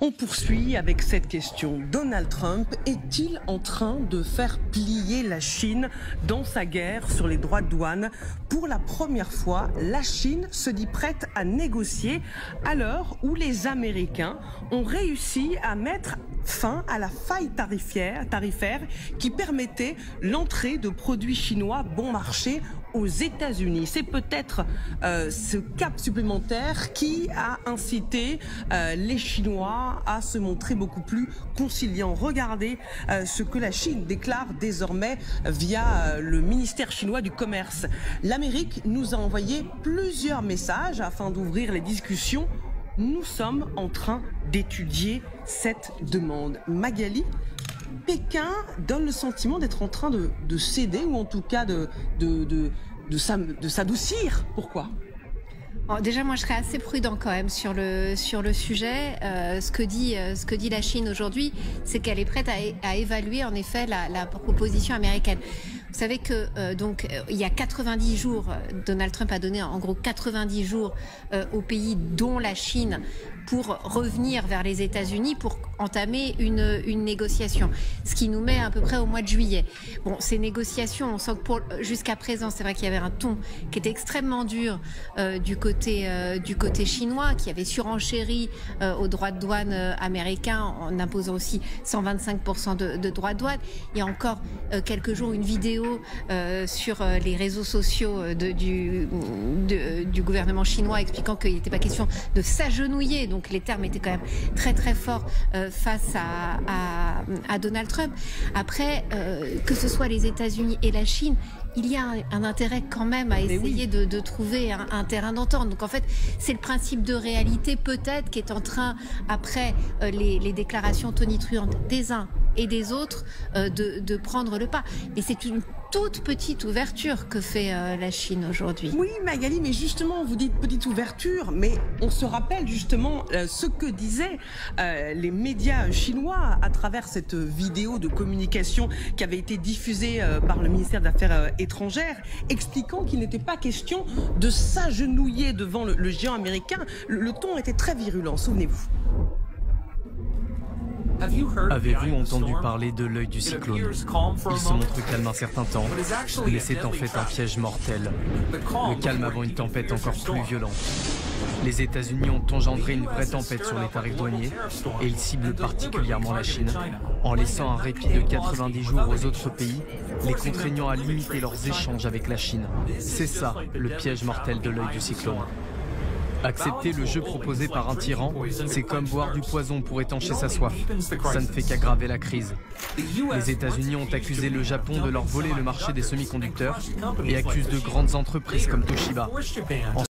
On poursuit avec cette question. Donald Trump est-il en train de faire plier la Chine dans sa guerre sur les droits de douane? Pour la première fois, la Chine se dit prête à négocier à l'heure où les Américains ont réussi à mettre fin à la faille tarifaire qui permettait l'entrée de produits chinois bon marché aux États-Unis. C'est peut-être ce cap supplémentaire qui a incité les Chinois à se montrer beaucoup plus conciliants. Regardez ce que la Chine déclare désormais via le ministère chinois du Commerce. L'Amérique nous a envoyé plusieurs messages afin d'ouvrir les discussions. Nous sommes en train d'étudier cette demande. Magali, Pékin donne le sentiment d'être en train de céder ou en tout cas de s'adoucir. Pourquoi ? Bon, déjà, moi, je serais assez prudent quand même sur le sujet. Ce que dit la Chine aujourd'hui, c'est qu'elle est prête à évaluer en effet la proposition américaine. Vous savez que il y a 90 jours, Donald Trump a donné en gros 90 jours aux pays dont la Chine pour revenir vers les États-Unis pour entamer une négociation. Ce qui nous met à peu près au mois de juillet. Bon, ces négociations, on sent que jusqu'à présent, c'est vrai qu'il y avait un ton qui était extrêmement dur du côté chinois, qui avait surenchéri aux droits de douane américains en imposant aussi 125% de droits de douane. Il y a encore quelques jours, une vidéo sur les réseaux sociaux du gouvernement chinois expliquant qu'il n'était pas question de s'agenouiller. Donc les termes étaient quand même très très forts face à Donald Trump. Après, que ce soit les États-Unis et la Chine, il y a un intérêt quand même à essayer de trouver un terrain d'entente. Donc en fait, c'est le principe de réalité peut-être qui est en train, après les déclarations tonitruantes des uns et des autres, de prendre le pas. Mais c'est une toute petite ouverture que fait la Chine aujourd'hui. Oui, Magali, mais justement, vous dites petite ouverture, mais on se rappelle justement ce que disaient les médias chinois à travers cette vidéo de communication qui avait été diffusée par le ministère des Affaires étrangères, expliquant qu'il n'était pas question de s'agenouiller devant le géant américain. Le ton était très virulent, souvenez-vous. Avez-vous entendu parler de l'œil du cyclone? Il se montre calme un certain temps, mais c'est en fait un piège mortel. Le calme avant une tempête encore plus violente. Les États-Unis ont engendré une vraie tempête sur les tarifs douaniers et ils ciblent particulièrement la Chine, en laissant un répit de 90 jours aux autres pays, les contraignant à limiter leurs échanges avec la Chine. C'est ça, le piège mortel de l'œil du cyclone. Accepter le jeu proposé par un tyran, c'est comme boire du poison pour étancher sa soif. Ça ne fait qu'aggraver la crise. Les États-Unis ont accusé le Japon de leur voler le marché des semi-conducteurs et accusent de grandes entreprises comme Toshiba.